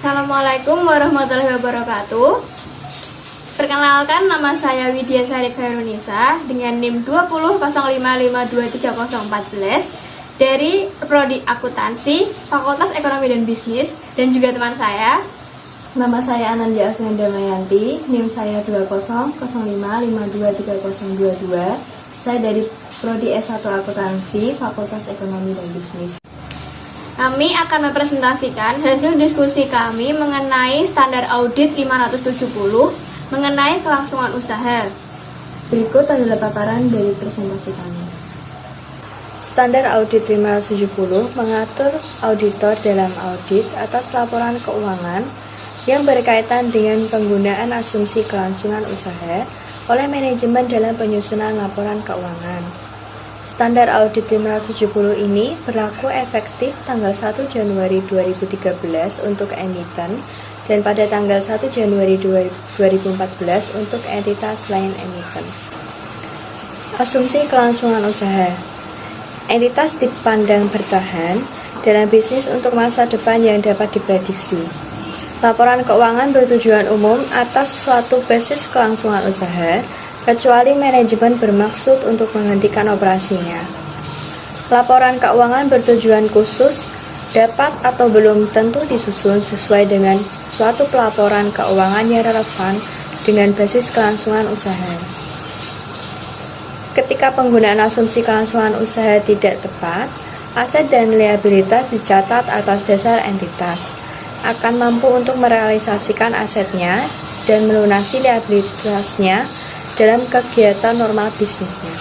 Assalamualaikum warahmatullahi wabarakatuh. Perkenalkan, nama saya Widya Sari Khairunisa dengan NIM 20.05523014 dari Prodi Akuntansi, Fakultas Ekonomi dan Bisnis, dan juga teman saya. Nama saya Ananda Afnanda Mayanti, NIM saya 20.05523022. Saya dari Prodi S1 Akuntansi, Fakultas Ekonomi dan Bisnis. Kami akan mempresentasikan hasil diskusi kami mengenai standar audit 570 mengenai kelangsungan usaha. Berikut adalah paparan dari presentasi kami. Standar Audit 570 mengatur auditor dalam audit atas laporan keuangan yang berkaitan dengan penggunaan asumsi kelangsungan usaha oleh manajemen dalam penyusunan laporan keuangan. Standar Audit 570 ini berlaku efektif tanggal 1 Januari 2013 untuk emiten dan pada tanggal 1 Januari 2014 untuk entitas lain emiten. Asumsi kelangsungan usaha. Entitas dipandang bertahan dalam bisnis untuk masa depan yang dapat diprediksi. Laporan keuangan bertujuan umum atas suatu basis kelangsungan usaha, kecuali manajemen bermaksud untuk menghentikan operasinya. Laporan keuangan bertujuan khusus dapat atau belum tentu disusun sesuai dengan suatu pelaporan keuangan yang relevan dengan basis kelangsungan usaha. Ketika penggunaan asumsi kelangsungan usaha tidak tepat, aset dan liabilitas dicatat atas dasar entitas akan mampu untuk merealisasikan asetnya dan melunasi liabilitasnya dalam kegiatan normal bisnisnya.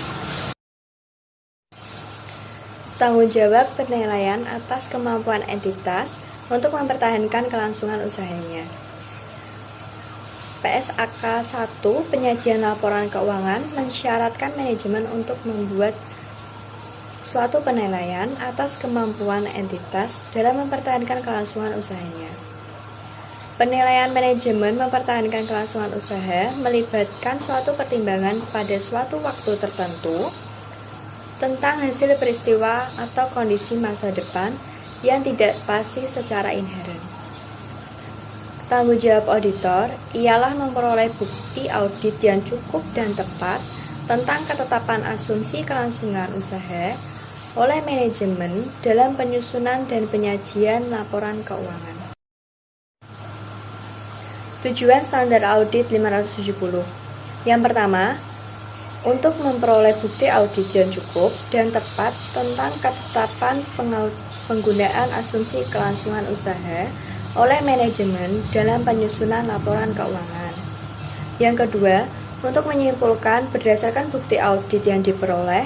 Tanggung jawab penilaian atas kemampuan entitas untuk mempertahankan kelangsungan usahanya. PSAK 1 penyajian laporan keuangan mensyaratkan manajemen untuk membuat suatu penilaian atas kemampuan entitas dalam mempertahankan kelangsungan usahanya. Penilaian manajemen mempertahankan kelangsungan usaha melibatkan suatu pertimbangan pada suatu waktu tertentu tentang hasil peristiwa atau kondisi masa depan yang tidak pasti secara inheren. Tanggung jawab auditor ialah memperoleh bukti audit yang cukup dan tepat tentang ketetapan asumsi kelangsungan usaha oleh manajemen dalam penyusunan dan penyajian laporan keuangan. Tujuan standar audit 570. Yang pertama, untuk memperoleh bukti audit yang cukup dan tepat tentang ketetapan penggunaan asumsi kelangsungan usaha oleh manajemen dalam penyusunan laporan keuangan. Yang kedua, untuk menyimpulkan berdasarkan bukti audit yang diperoleh,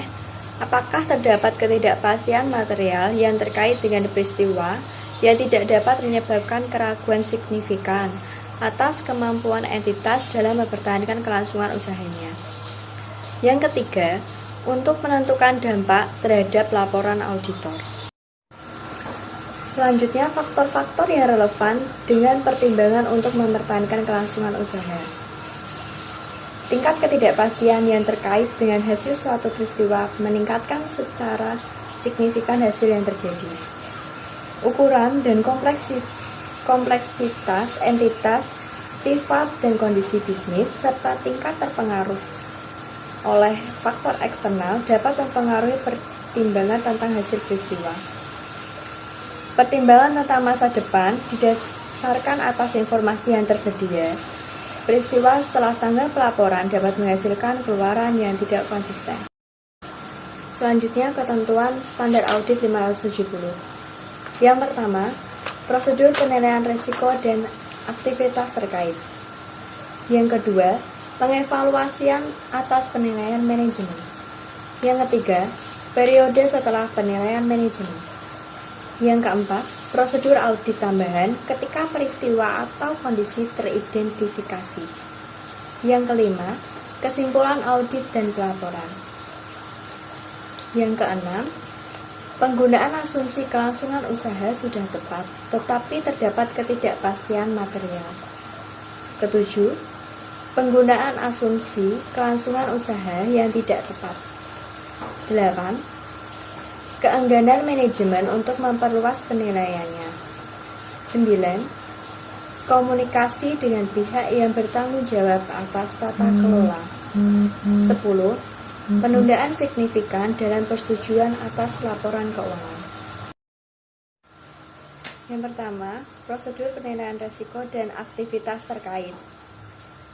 apakah terdapat ketidakpastian material yang terkait dengan peristiwa yang tidak dapat menyebabkan keraguan signifikan atas kemampuan entitas dalam mempertahankan kelangsungan usahanya. Yang ketiga, untuk menentukan dampak terhadap laporan auditor. Selanjutnya, faktor-faktor yang relevan dengan pertimbangan untuk mempertahankan kelangsungan usaha. Tingkat ketidakpastian yang terkait dengan hasil suatu peristiwa meningkatkan secara signifikan hasil yang terjadi. Ukuran dan kompleksitas entitas, sifat dan kondisi bisnis, serta tingkat terpengaruh oleh faktor eksternal dapat mempengaruhi pertimbangan tentang hasil peristiwa. Pertimbangan tentang masa depan didasarkan atas informasi yang tersedia. Peristiwa setelah tanggal pelaporan dapat menghasilkan keluaran yang tidak konsisten. Selanjutnya, ketentuan standar audit 570. Yang pertama, prosedur penilaian risiko dan aktivitas terkait. Yang kedua, pengevaluasian atas penilaian manajemen. Yang ketiga, periode setelah penilaian manajemen. Yang keempat, prosedur audit tambahan ketika peristiwa atau kondisi teridentifikasi. Yang kelima, kesimpulan audit dan pelaporan. Yang keenam, penggunaan asumsi kelangsungan usaha sudah tepat, tetapi terdapat ketidakpastian material. Ketujuh, penggunaan asumsi kelangsungan usaha yang tidak tepat. 8. Keengganan manajemen untuk memperluas penilaiannya. 9. Komunikasi dengan pihak yang bertanggung jawab atas tata kelola. 10. Penundaan signifikan dalam persetujuan atas laporan keuangan. Yang pertama, prosedur penilaian risiko dan aktivitas terkait.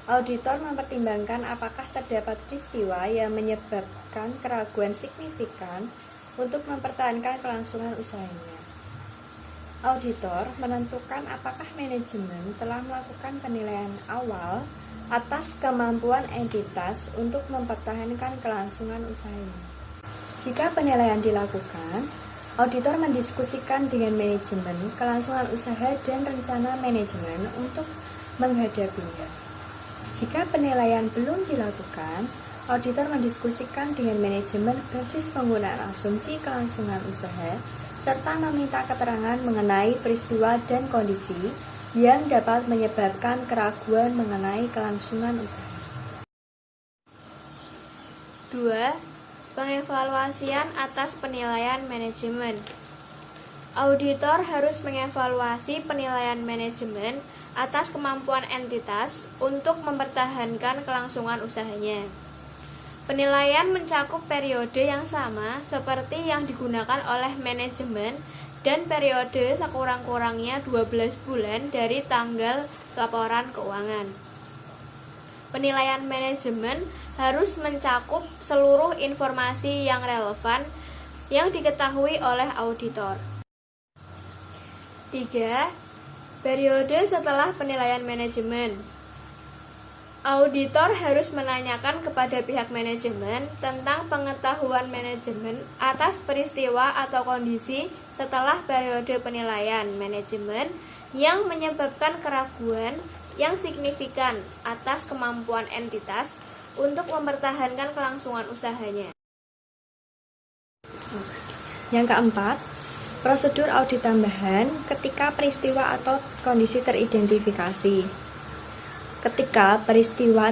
Auditor mempertimbangkan apakah terdapat peristiwa yang menyebabkan keraguan signifikan untuk mempertahankan kelangsungan usahanya. Auditor menentukan apakah manajemen telah melakukan penilaian awal atas kemampuan entitas untuk mempertahankan kelangsungan usahanya. Jika penilaian dilakukan, auditor mendiskusikan dengan manajemen kelangsungan usaha dan rencana manajemen untuk menghadapinya. Jika penilaian belum dilakukan, auditor mendiskusikan dengan manajemen basis penggunaan asumsi kelangsungan usaha serta meminta keterangan mengenai peristiwa dan kondisi yang dapat menyebabkan keraguan mengenai kelangsungan usaha. 2. Pengevaluasian atas penilaian manajemen. Auditor harus mengevaluasi penilaian manajemen atas kemampuan entitas untuk mempertahankan kelangsungan usahanya. Penilaian mencakup periode yang sama seperti yang digunakan oleh manajemen dan periode sekurang-kurangnya 12 bulan dari tanggal laporan keuangan. Penilaian manajemen harus mencakup seluruh informasi yang relevan yang diketahui oleh auditor. 3. Periode setelah penilaian manajemen. Auditor harus menanyakan kepada pihak manajemen tentang pengetahuan manajemen atas peristiwa atau kondisi setelah periode penilaian manajemen yang menyebabkan keraguan yang signifikan atas kemampuan entitas untuk mempertahankan kelangsungan usahanya. Yang keempat, prosedur audit tambahan ketika peristiwa atau kondisi teridentifikasi. Ketika peristiwa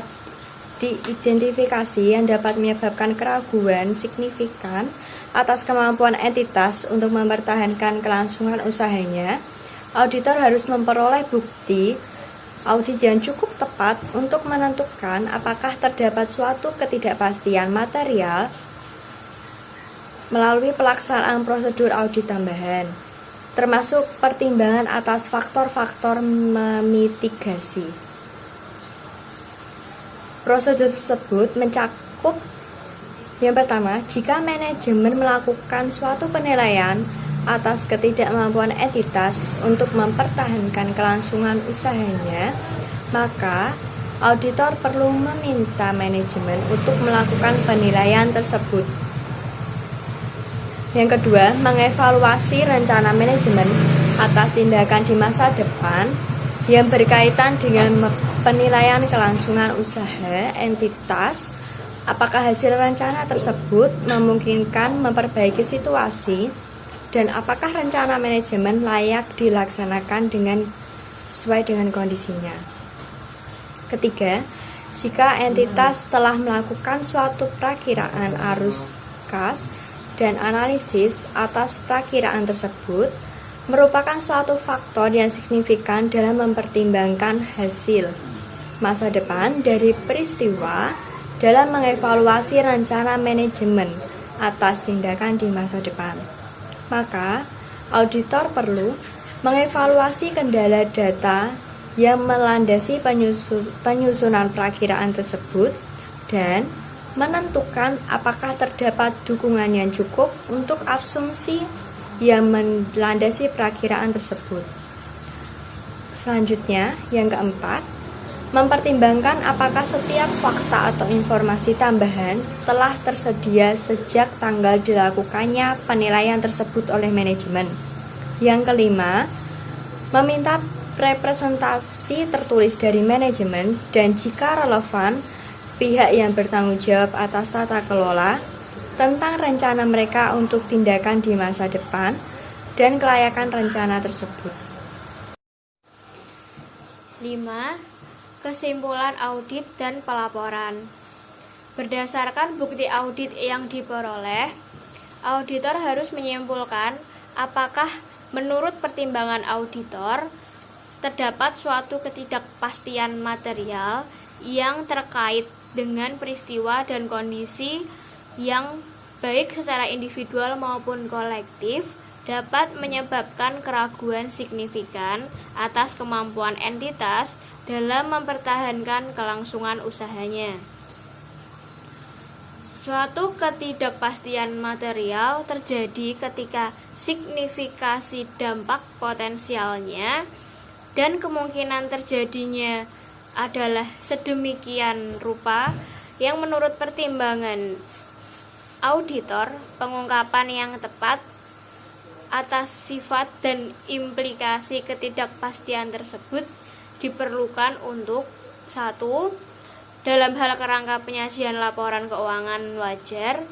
diidentifikasi yang dapat menyebabkan keraguan signifikan atas kemampuan entitas untuk mempertahankan kelangsungan usahanya, auditor harus memperoleh bukti audit yang cukup tepat untuk menentukan apakah terdapat suatu ketidakpastian material melalui pelaksanaan prosedur audit tambahan, termasuk pertimbangan atas faktor-faktor memitigasi. Prosedur tersebut mencakup yang pertama, jika manajemen melakukan suatu penilaian atas ketidakmampuan entitas untuk mempertahankan kelangsungan usahanya, maka auditor perlu meminta manajemen untuk melakukan penilaian tersebut. Yang kedua, mengevaluasi rencana manajemen atas tindakan di masa depan yang berkaitan dengan penilaian kelangsungan usaha entitas, apakah hasil rencana tersebut memungkinkan memperbaiki situasi dan apakah rencana manajemen layak dilaksanakan sesuai dengan kondisinya. Ketiga, jika entitas telah melakukan suatu perakiraan arus kas dan analisis atas perakiraan tersebut merupakan suatu faktor yang signifikan dalam mempertimbangkan hasil masa depan dari peristiwa dalam mengevaluasi rencana manajemen atas tindakan di masa depan. Maka, auditor perlu mengevaluasi kendala data yang melandasi penyusunan perakiraan tersebut dan menentukan apakah terdapat dukungan yang cukup untuk asumsi yang melandasi perakiraan tersebut. Selanjutnya, yang keempat, mempertimbangkan apakah setiap fakta atau informasi tambahan telah tersedia sejak tanggal dilakukannya penilaian tersebut oleh manajemen. Yang kelima, meminta representasi tertulis dari manajemen dan jika relevan, pihak yang bertanggung jawab atas tata kelola tentang rencana mereka untuk tindakan di masa depan dan kelayakan rencana tersebut. 5. Kesimpulan audit dan pelaporan. Berdasarkan bukti audit yang diperoleh, auditor harus menyimpulkan apakah menurut pertimbangan auditor, terdapat suatu ketidakpastian material yang terkait dengan peristiwa dan kondisi yang baik secara individual maupun kolektif dapat menyebabkan keraguan signifikan atas kemampuan entitas dalam mempertahankan kelangsungan usahanya. Suatu ketidakpastian material terjadi ketika signifikasi dampak potensialnya dan kemungkinan terjadinya adalah sedemikian rupa yang menurut pertimbangan auditor, pengungkapan yang tepat atas sifat dan implikasi ketidakpastian tersebut diperlukan untuk 1. Dalam hal kerangka penyajian laporan keuangan wajar,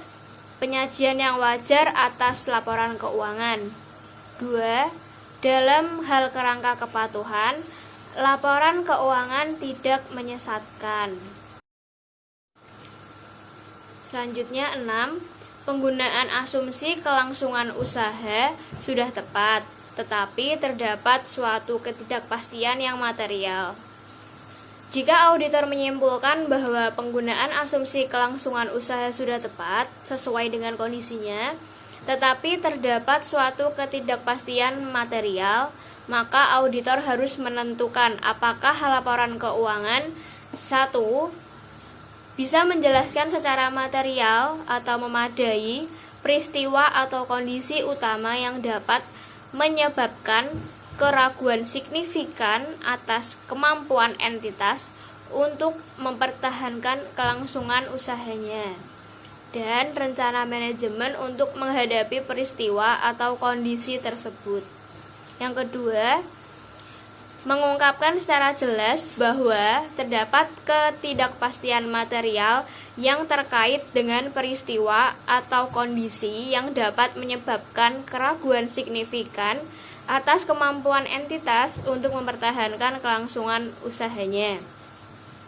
penyajian yang wajar atas laporan keuangan. 2. Dalam hal kerangka kepatuhan, laporan keuangan tidak menyesatkan. Selanjutnya 6. Penggunaan asumsi kelangsungan usaha sudah tepat, tetapi terdapat suatu ketidakpastian yang material. Jika auditor menyimpulkan bahwa penggunaan asumsi kelangsungan usaha sudah tepat sesuai dengan kondisinya, tetapi terdapat suatu ketidakpastian material, maka auditor harus menentukan apakah laporan keuangan 1. bisa menjelaskan secara material atau memadai peristiwa atau kondisi utama yang dapat menyebabkan keraguan signifikan atas kemampuan entitas untuk mempertahankan kelangsungan usahanya, dan rencana manajemen untuk menghadapi peristiwa atau kondisi tersebut. Yang kedua, mengungkapkan secara jelas bahwa terdapat ketidakpastian material yang terkait dengan peristiwa atau kondisi yang dapat menyebabkan keraguan signifikan atas kemampuan entitas untuk mempertahankan kelangsungan usahanya.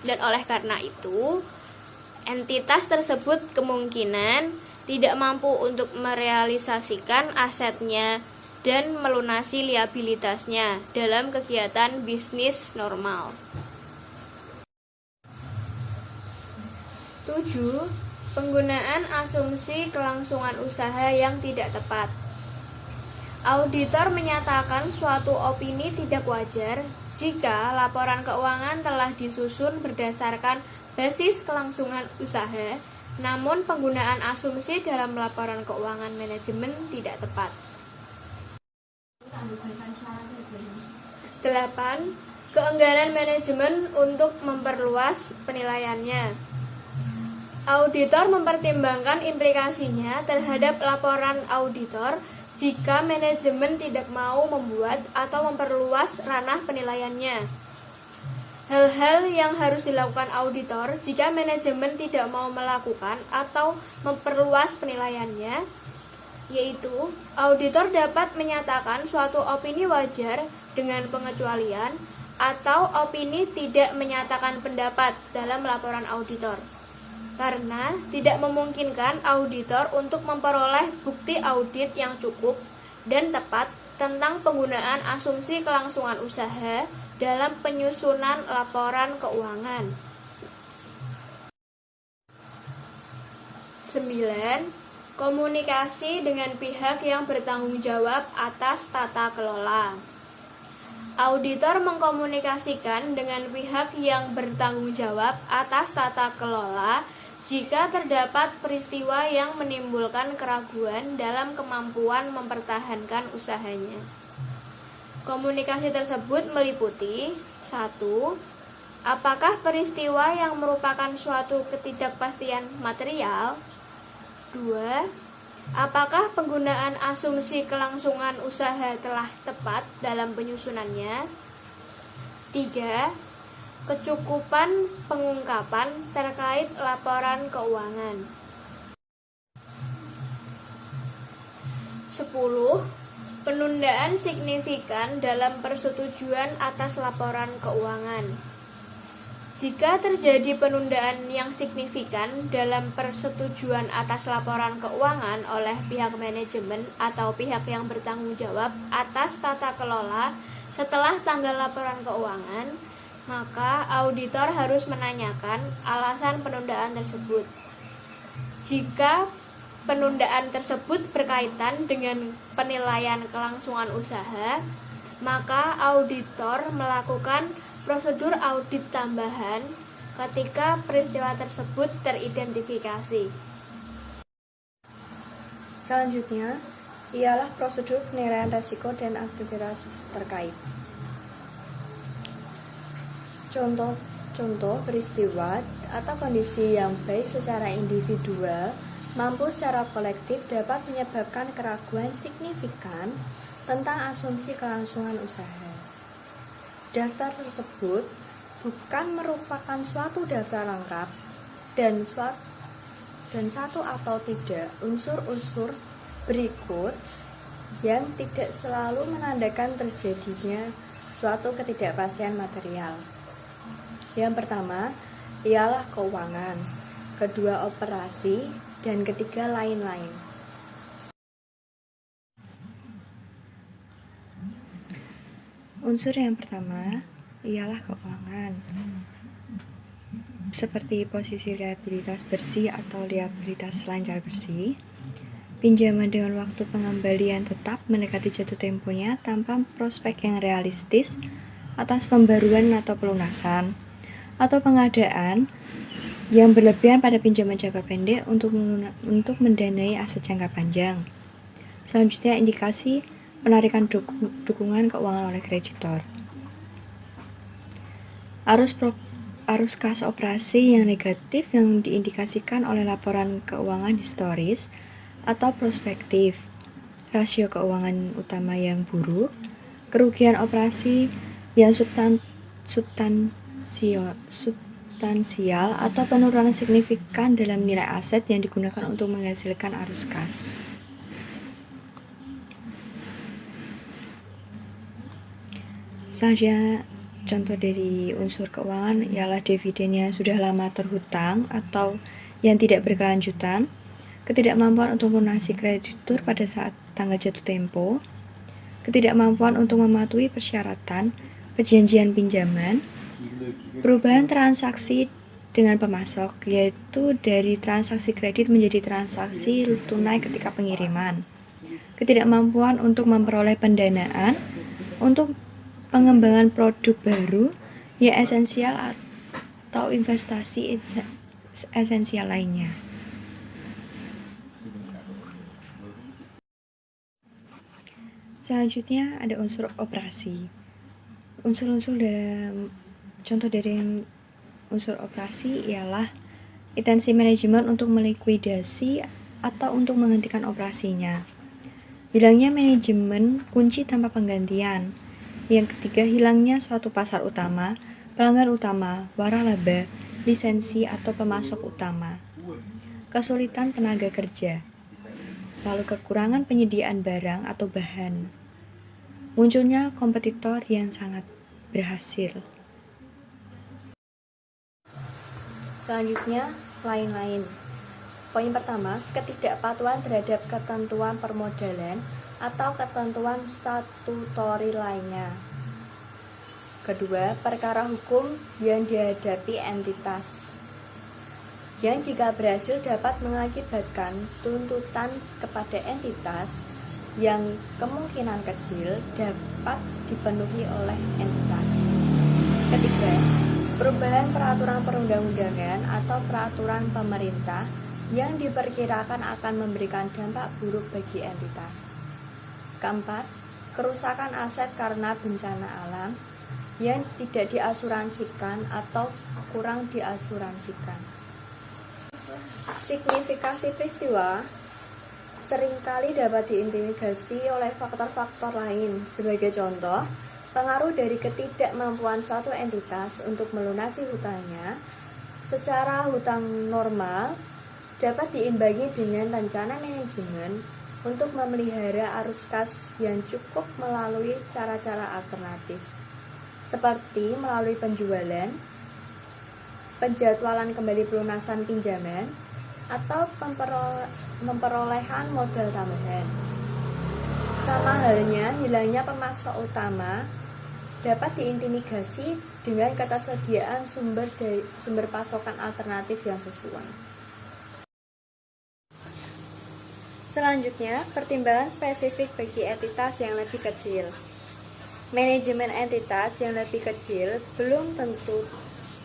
Dan oleh karena itu, entitas tersebut kemungkinan tidak mampu untuk merealisasikan asetnya dan melunasi liabilitasnya dalam kegiatan bisnis normal. 7. Penggunaan asumsi kelangsungan usaha yang tidak tepat. Auditor menyatakan suatu opini tidak wajar jika laporan keuangan telah disusun berdasarkan basis kelangsungan usaha, namun penggunaan asumsi dalam laporan keuangan manajemen tidak tepat. 8. Keengganan manajemen untuk memperluas penilaiannya. Auditor mempertimbangkan implikasinya terhadap laporan auditor jika manajemen tidak mau membuat atau memperluas ranah penilaiannya. Hal-hal yang harus dilakukan auditor jika manajemen tidak mau melakukan atau memperluas penilaiannya, yaitu auditor dapat menyatakan suatu opini wajar dengan pengecualian atau opini tidak menyatakan pendapat dalam laporan auditor, karena tidak memungkinkan auditor untuk memperoleh bukti audit yang cukup dan tepat tentang penggunaan asumsi kelangsungan usaha dalam penyusunan laporan keuangan. 9. Komunikasi dengan pihak yang bertanggung jawab atas tata kelola. Auditor mengkomunikasikan dengan pihak yang bertanggung jawab atas tata kelola jika terdapat peristiwa yang menimbulkan keraguan dalam kemampuan mempertahankan usahanya. Komunikasi tersebut meliputi 1. Apakah peristiwa yang merupakan suatu ketidakpastian material? 2. Apakah penggunaan asumsi kelangsungan usaha telah tepat dalam penyusunannya? 3. Kecukupan pengungkapan terkait laporan keuangan. 10. Penundaan signifikan dalam persetujuan atas laporan keuangan. Jika terjadi penundaan yang signifikan dalam persetujuan atas laporan keuangan oleh pihak manajemen atau pihak yang bertanggung jawab atas tata kelola Setelah tanggal laporan keuangan, maka auditor harus menanyakan alasan penundaan tersebut. Jika penundaan tersebut berkaitan dengan penilaian kelangsungan usaha, maka auditor melakukan prosedur audit tambahan ketika peristiwa tersebut teridentifikasi. Selanjutnya, ialah prosedur penilaian risiko dan aktivitas terkait. Contoh peristiwa atau kondisi yang baik secara individual mampu secara kolektif dapat menyebabkan keraguan signifikan tentang asumsi kelangsungan usaha. Daftar tersebut bukan merupakan suatu daftar lengkap dan satu atau tidak unsur-unsur berikut yang tidak selalu menandakan terjadinya suatu ketidakpastian material. Yang pertama ialah keuangan, kedua operasi, dan ketiga lain-lain. Unsur yang pertama ialah keuangan, seperti posisi liabilitas bersih atau liabilitas lancar bersih, pinjaman dengan waktu pengembalian tetap mendekati jatuh temponya tanpa prospek yang realistis atas pembaruan atau pelunasan, atau pengadaan yang berlebihan pada pinjaman jangka pendek untuk mendanai aset jangka panjang. Selanjutnya, indikasi penarikan dukungan keuangan oleh kreditor. Arus kas operasi yang negatif yang diindikasikan oleh laporan keuangan historis atau prospektif, rasio keuangan utama yang buruk, kerugian operasi yang substansial atau penurunan signifikan dalam nilai aset yang digunakan untuk menghasilkan arus kas. Selanjutnya, contoh dari unsur keuangan ialah dividen yang sudah lama terhutang atau yang tidak berkelanjutan, ketidakmampuan untuk melunasi kreditur pada saat tanggal jatuh tempo, ketidakmampuan untuk mematuhi persyaratan perjanjian pinjaman, perubahan transaksi dengan pemasok, yaitu dari transaksi kredit menjadi transaksi tunai ketika pengiriman, ketidakmampuan untuk memperoleh pendanaan untuk pengembangan produk baru yang esensial atau investasi esensial lainnya. Selanjutnya ada unsur operasi. Contoh dari unsur operasi ialah intensi manajemen untuk melikuidasi atau untuk menghentikan operasinya. Hilangnya manajemen kunci tanpa penggantian. Yang ketiga, hilangnya suatu pasar utama, pelanggan utama, waralaba, lisensi atau pemasok utama. Kesulitan tenaga kerja. Lalu kekurangan penyediaan barang atau bahan. Munculnya kompetitor yang sangat berhasil. Selanjutnya, lain-lain. Poin pertama, ketidakpatuhan terhadap ketentuan permodalan atau ketentuan statutori lainnya. Kedua, perkara hukum yang dihadapi entitas, yang jika berhasil dapat mengakibatkan tuntutan kepada entitas yang kemungkinan kecil dapat dipenuhi oleh entitas. Ketiga, perubahan peraturan perundang-undangan atau peraturan pemerintah yang diperkirakan akan memberikan dampak buruk bagi entitas. Keempat, kerusakan aset karena bencana alam yang tidak diasuransikan atau kurang diasuransikan. Signifikasi peristiwa seringkali dapat diintimidasi oleh faktor-faktor lain. Sebagai contoh, pengaruh dari ketidakmampuan suatu entitas untuk melunasi hutangnya secara hutang normal dapat diimbangi dengan rencana manajemen untuk memelihara arus kas yang cukup melalui cara-cara alternatif, seperti melalui penjualan, penjadwalan kembali pelunasan pinjaman, atau memperolehan modal tambahan. Sama halnya hilangnya pemasok utama dapat diintimidasi dengan ketersediaan sumber pasokan alternatif yang sesuai. Selanjutnya, pertimbangan spesifik bagi entitas yang lebih kecil. Manajemen entitas yang lebih kecil belum tentu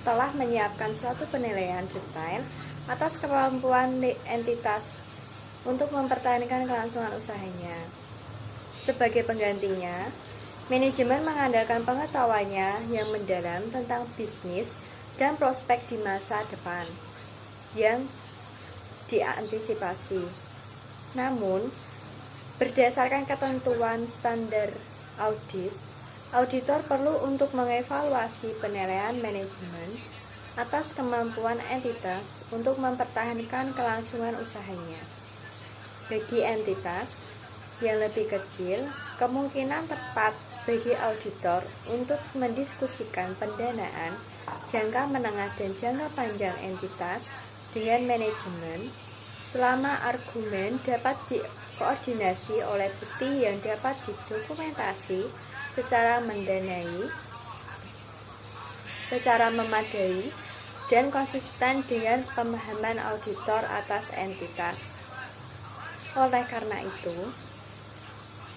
telah menyiapkan suatu penilaian detail atas kemampuan entitas untuk mempertahankan kelangsungan usahanya. Sebagai penggantinya, manajemen mengandalkan pengetahuannya yang mendalam tentang bisnis dan prospek di masa depan yang diantisipasi. Namun, berdasarkan ketentuan standar audit, auditor perlu untuk mengevaluasi penilaian manajemen atas kemampuan entitas untuk mempertahankan kelangsungan usahanya. Bagi entitas yang lebih kecil, kemungkinan tepat bagi auditor untuk mendiskusikan pendanaan jangka menengah dan jangka panjang entitas dengan manajemen selama argumen dapat dikoordinasi oleh bukti yang dapat didokumentasi secara memadai dan konsisten dengan pemahaman auditor atas entitas. Oleh karena itu,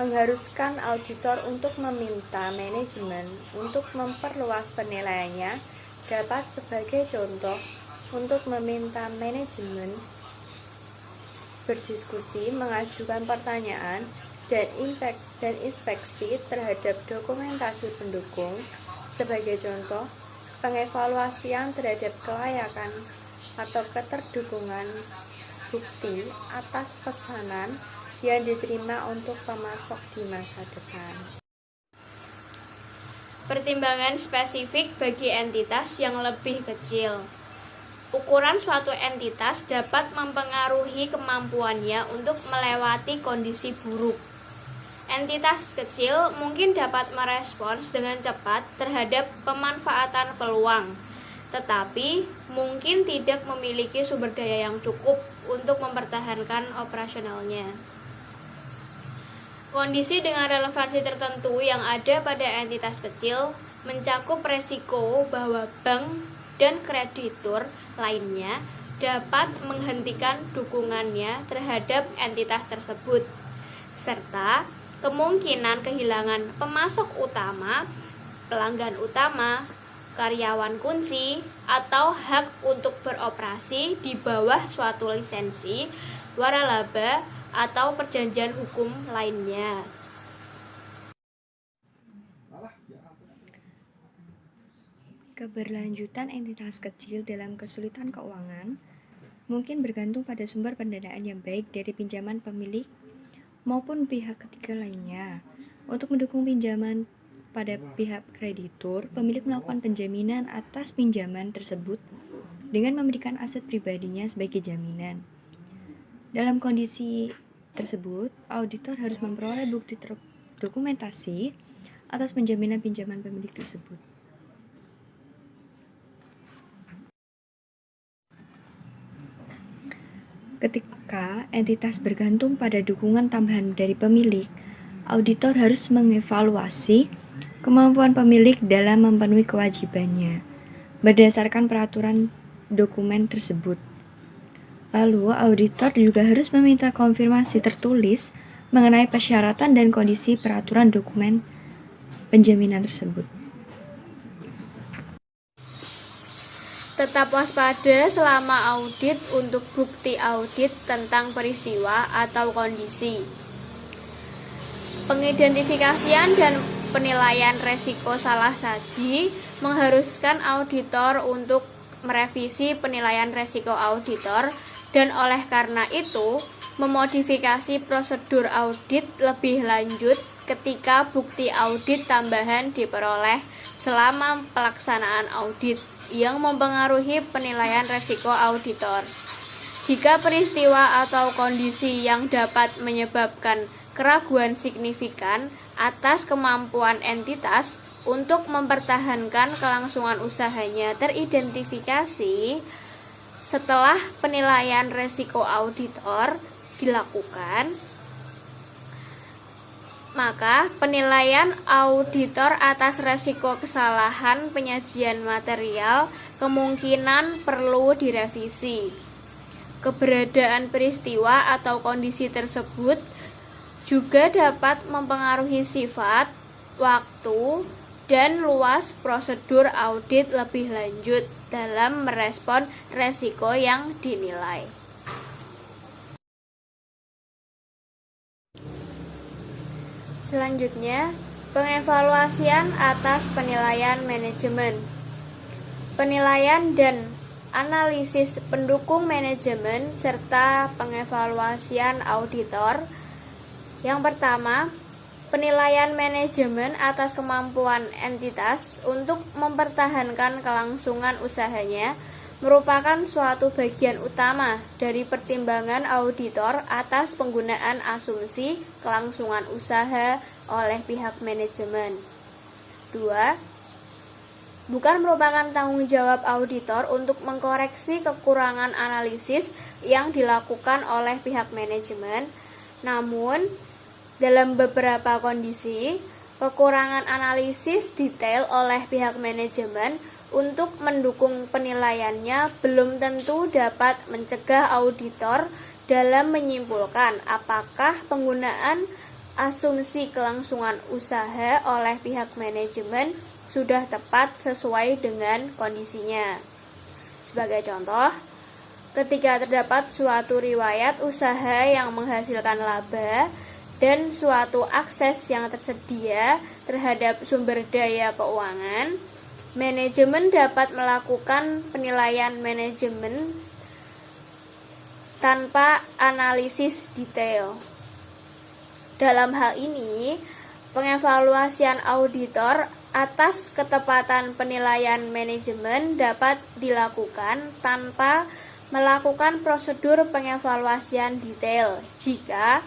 mengharuskan auditor untuk meminta manajemen untuk memperluas penilaiannya dapat sebagai contoh untuk meminta manajemen berdiskusi, mengajukan pertanyaan, dan inspeksi terhadap dokumentasi pendukung. Sebagai contoh, pengevaluasian terhadap kelayakan atau keterdukungan bukti atas pesanan yang diterima untuk pemasok di masa depan. Pertimbangan spesifik bagi entitas yang lebih kecil. Ukuran suatu entitas dapat mempengaruhi kemampuannya untuk melewati kondisi buruk. Entitas kecil mungkin dapat merespons dengan cepat terhadap pemanfaatan peluang, tetapi mungkin tidak memiliki sumber daya yang cukup untuk mempertahankan operasionalnya. Kondisi dengan relevansi tertentu yang ada pada entitas kecil mencakup resiko bahwa bank dan kreditur lainnya dapat menghentikan dukungannya terhadap entitas tersebut, serta kemungkinan kehilangan pemasok utama, pelanggan utama, karyawan kunci, atau hak untuk beroperasi di bawah suatu lisensi, waralaba, atau perjanjian hukum lainnya. Keberlanjutan entitas kecil dalam kesulitan keuangan mungkin bergantung pada sumber pendanaan yang baik dari pinjaman pemilik maupun pihak ketiga lainnya. Untuk mendukung pinjaman pada pihak kreditur, pemilik melakukan penjaminan atas pinjaman tersebut dengan memberikan aset pribadinya sebagai jaminan. Dalam kondisi tersebut, auditor harus memperoleh bukti dokumentasi atas penjaminan pinjaman pemilik tersebut. Ketika entitas bergantung pada dukungan tambahan dari pemilik, auditor harus mengevaluasi kemampuan pemilik dalam memenuhi kewajibannya berdasarkan peraturan dokumen tersebut. Lalu, auditor juga harus meminta konfirmasi tertulis mengenai persyaratan dan kondisi peraturan dokumen penjaminan tersebut. Tetap waspada selama audit untuk bukti audit tentang peristiwa atau kondisi. Pengidentifikasian dan penilaian resiko salah saji mengharuskan auditor untuk merevisi penilaian resiko auditor dan oleh karena itu memodifikasi prosedur audit lebih lanjut ketika bukti audit tambahan diperoleh selama pelaksanaan audit yang mempengaruhi penilaian resiko auditor. Jika peristiwa atau kondisi yang dapat menyebabkan keraguan signifikan atas kemampuan entitas untuk mempertahankan kelangsungan usahanya teridentifikasi setelah penilaian resiko auditor dilakukan, Maka penilaian auditor atas resiko kesalahan penyajian material kemungkinan perlu direvisi. Keberadaan peristiwa atau kondisi tersebut juga dapat mempengaruhi sifat, waktu, dan luas prosedur audit lebih lanjut dalam merespon resiko yang dinilai. Selanjutnya, pengevaluasian atas penilaian manajemen. Penilaian dan analisis pendukung manajemen serta pengevaluasian auditor. Yang pertama, penilaian manajemen atas kemampuan entitas untuk mempertahankan kelangsungan usahanya merupakan suatu bagian utama dari pertimbangan auditor atas penggunaan asumsi kelangsungan usaha oleh pihak manajemen. 2. Bukan merupakan tanggung jawab auditor untuk mengkoreksi kekurangan analisis yang dilakukan oleh pihak manajemen, namun dalam beberapa kondisi, kekurangan analisis detail oleh pihak manajemen untuk mendukung penilaiannya belum tentu dapat mencegah auditor dalam menyimpulkan apakah penggunaan asumsi kelangsungan usaha oleh pihak manajemen sudah tepat sesuai dengan kondisinya. Sebagai contoh, ketika terdapat suatu riwayat usaha yang menghasilkan laba dan suatu akses yang tersedia terhadap sumber daya keuangan, manajemen dapat melakukan penilaian manajemen tanpa analisis detail. Dalam hal ini, pengevaluasian auditor atas ketepatan penilaian manajemen dapat dilakukan tanpa melakukan prosedur pengevaluasian detail jika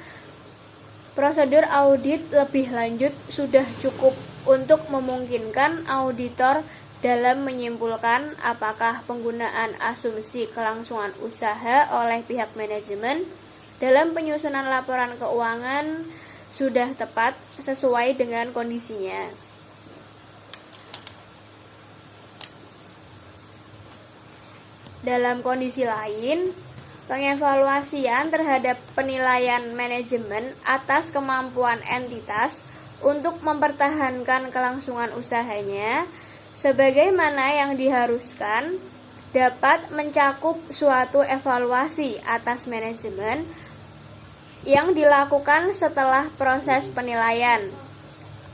prosedur audit lebih lanjut sudah cukup untuk memungkinkan auditor dalam menyimpulkan apakah penggunaan asumsi kelangsungan usaha oleh pihak manajemen dalam penyusunan laporan keuangan sudah tepat sesuai dengan kondisinya. Dalam kondisi lain, pengevaluasian terhadap penilaian manajemen atas kemampuan entitas untuk mempertahankan kelangsungan usahanya sebagaimana yang diharuskan dapat mencakup suatu evaluasi atas manajemen yang dilakukan setelah proses penilaian,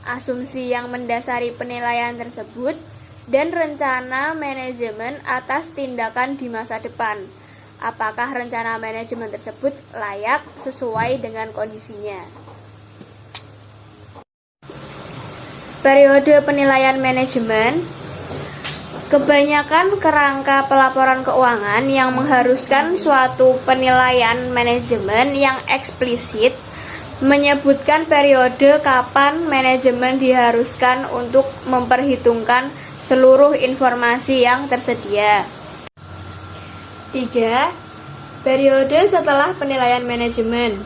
asumsi yang mendasari penilaian tersebut, dan rencana manajemen atas tindakan di masa depan. Apakah rencana manajemen tersebut layak sesuai dengan kondisinya? Periode penilaian manajemen. Kebanyakan kerangka pelaporan keuangan yang mengharuskan suatu penilaian manajemen yang eksplisit menyebutkan periode kapan manajemen diharuskan untuk memperhitungkan seluruh informasi yang tersedia. 3. Periode setelah penilaian manajemen.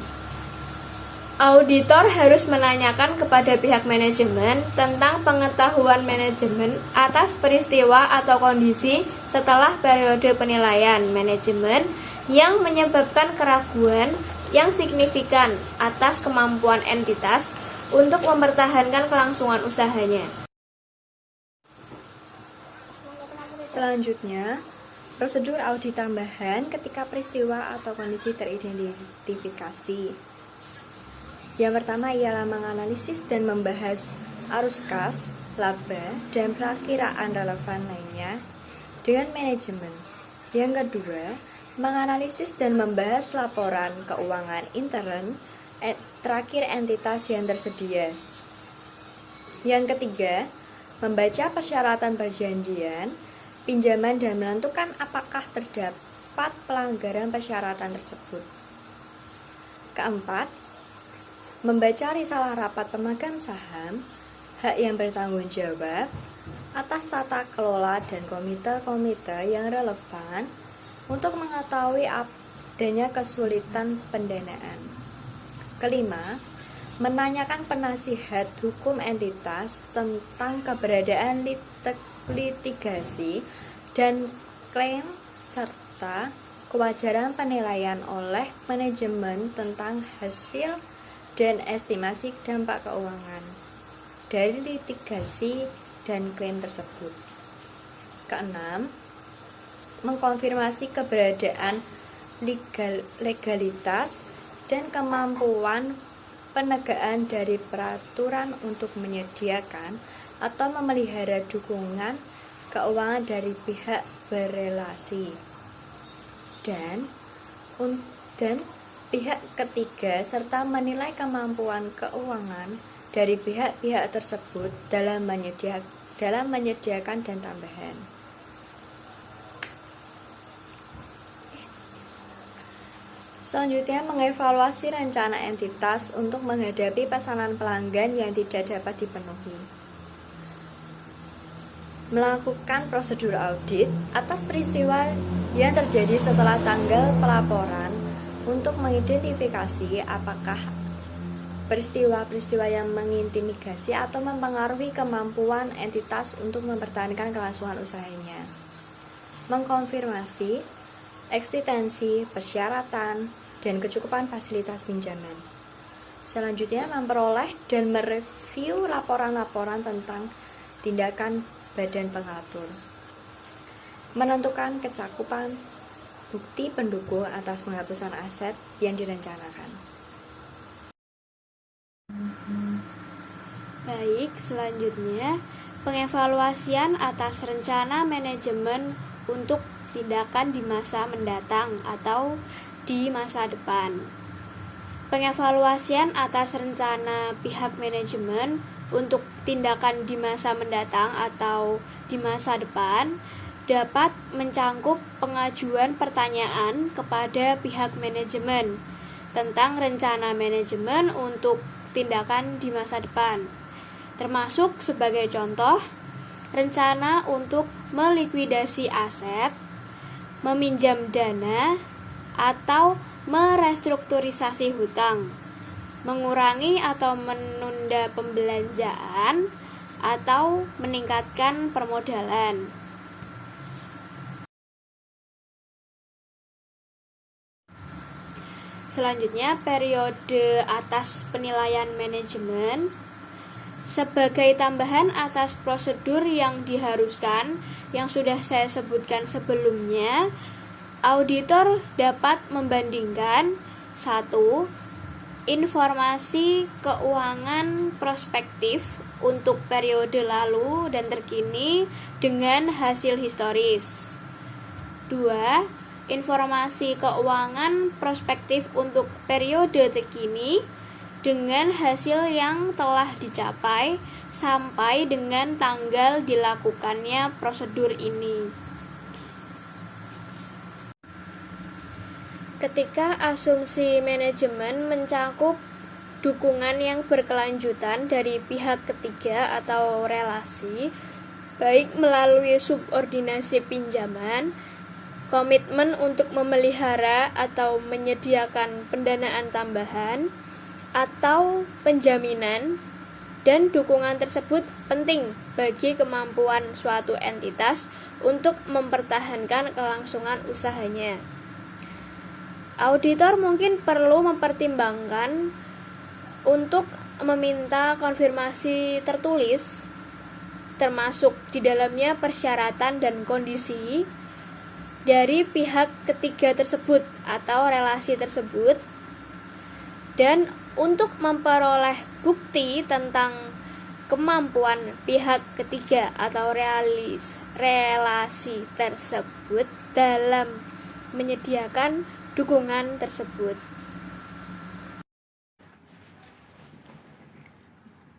Auditor harus menanyakan kepada pihak manajemen tentang pengetahuan manajemen atas peristiwa atau kondisi setelah periode penilaian manajemen yang menyebabkan keraguan yang signifikan atas kemampuan entitas untuk mempertahankan kelangsungan usahanya. Selanjutnya, prosedur audit tambahan ketika peristiwa atau kondisi teridentifikasi. Yang pertama ialah menganalisis dan membahas arus kas, laba, dan perakiraan relevan lainnya dengan manajemen. Yang kedua, menganalisis dan membahas laporan keuangan intern terakhir entitas yang tersedia. Yang ketiga, membaca persyaratan perjanjian pinjaman dan menentukan apakah terdapat pelanggaran persyaratan tersebut. Keempat, membaca risalah rapat pemegang saham, hak yang bertanggung jawab atas tata kelola dan komite-komite yang relevan untuk mengetahui adanya kesulitan pendanaan. Kelima, menanyakan penasihat hukum entitas tentang keberadaan litigasi dan klaim serta kewajaran penilaian oleh manajemen tentang hasil dan estimasi dampak keuangan dari litigasi dan klaim tersebut. Keenam, mengkonfirmasi keberadaan legalitas dan kemampuan penegakan dari peraturan untuk menyediakan atau memelihara dukungan keuangan dari pihak berelasi dan pihak ketiga serta menilai kemampuan keuangan dari pihak-pihak tersebut dalam menyediakan dan tambahan. Selanjutnya, mengevaluasi rencana entitas untuk menghadapi pesanan pelanggan yang tidak dapat dipenuhi. Melakukan prosedur audit atas peristiwa yang terjadi setelah tanggal pelaporan untuk mengidentifikasi apakah peristiwa-peristiwa yang mengintimidasi atau mempengaruhi kemampuan entitas untuk mempertahankan kelangsungan usahanya. Mengkonfirmasi eksistensi, persyaratan, dan kecukupan fasilitas pinjaman. Selanjutnya, memperoleh dan mereview laporan-laporan tentang tindakan badan pengatur. Menentukan kecakupan bukti pendukung atas penghapusan aset yang direncanakan. Baik, selanjutnya pengevaluasian atas rencana manajemen untuk tindakan di masa mendatang atau di masa depan. Pengevaluasian atas rencana pihak manajemen untuk tindakan di masa mendatang atau di masa depan dapat mencangkup pengajuan pertanyaan kepada pihak manajemen tentang rencana manajemen untuk tindakan di masa depan, termasuk sebagai contoh, rencana untuk melikuidasi aset, meminjam dana, atau merestrukturisasi hutang, mengurangi atau menunda pembelanjaan, atau meningkatkan permodalan. Selanjutnya, periode atas penilaian manajemen. Sebagai tambahan atas prosedur yang diharuskan yang sudah saya sebutkan sebelumnya, auditor dapat membandingkan 1. Informasi keuangan prospektif untuk periode lalu dan terkini dengan hasil historis. 2. Informasi keuangan prospektif untuk periode terkini dengan hasil yang telah dicapai sampai dengan tanggal dilakukannya prosedur ini. Ketika asumsi manajemen mencakup dukungan yang berkelanjutan dari pihak ketiga atau relasi, baik melalui subordinasi pinjaman, komitmen untuk memelihara atau menyediakan pendanaan tambahan, atau penjaminan, dan dukungan tersebut penting bagi kemampuan suatu entitas untuk mempertahankan kelangsungan usahanya. Auditor mungkin perlu mempertimbangkan untuk meminta konfirmasi tertulis, termasuk di dalamnya persyaratan dan kondisi dari pihak ketiga tersebut atau relasi tersebut, dan untuk memperoleh bukti tentang kemampuan pihak ketiga atau relasi tersebut dalam menyediakan dukungan tersebut.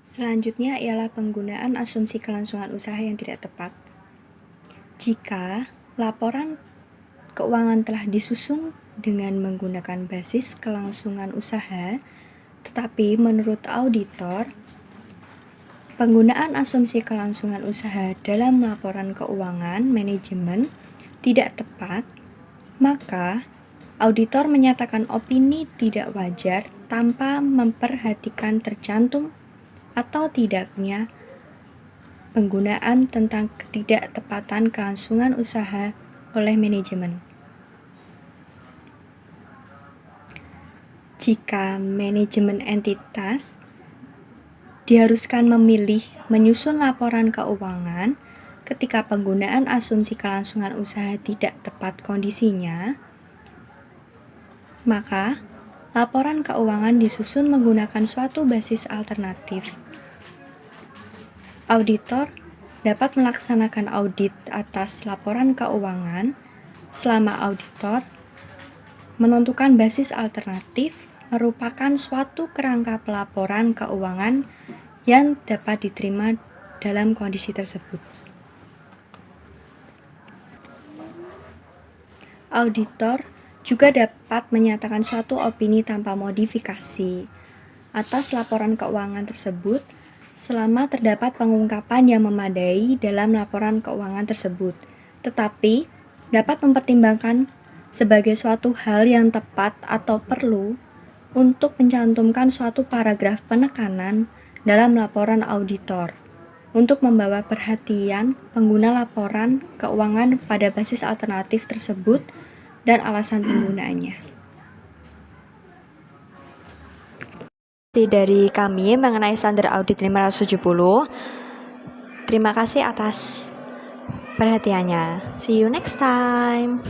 Selanjutnya ialah penggunaan asumsi kelangsungan usaha yang tidak tepat. Jika laporan keuangan telah disusun dengan menggunakan basis kelangsungan usaha, tetapi menurut auditor, penggunaan asumsi kelangsungan usaha dalam laporan keuangan manajemen tidak tepat, maka auditor menyatakan opini tidak wajar tanpa memperhatikan tercantum atau tidaknya penggunaan tentang ketidaktepatan kelangsungan usaha oleh manajemen. Jika manajemen entitas diharuskan memilih menyusun laporan keuangan ketika penggunaan asumsi kelangsungan usaha tidak tepat kondisinya, maka laporan keuangan disusun menggunakan suatu basis alternatif. Auditor dapat melaksanakan audit atas laporan keuangan selama auditor menentukan basis alternatif merupakan suatu kerangka pelaporan keuangan yang dapat diterima dalam kondisi tersebut. Auditor juga dapat menyatakan suatu opini tanpa modifikasi atas laporan keuangan tersebut selama terdapat pengungkapan yang memadai dalam laporan keuangan tersebut, tetapi dapat mempertimbangkan sebagai suatu hal yang tepat atau perlu untuk mencantumkan suatu paragraf penekanan dalam laporan auditor untuk membawa perhatian pengguna laporan keuangan pada basis alternatif tersebut dan alasan penggunaannya. Dari kami mengenai standar audit 570. Terima kasih atas perhatiannya. See you next time.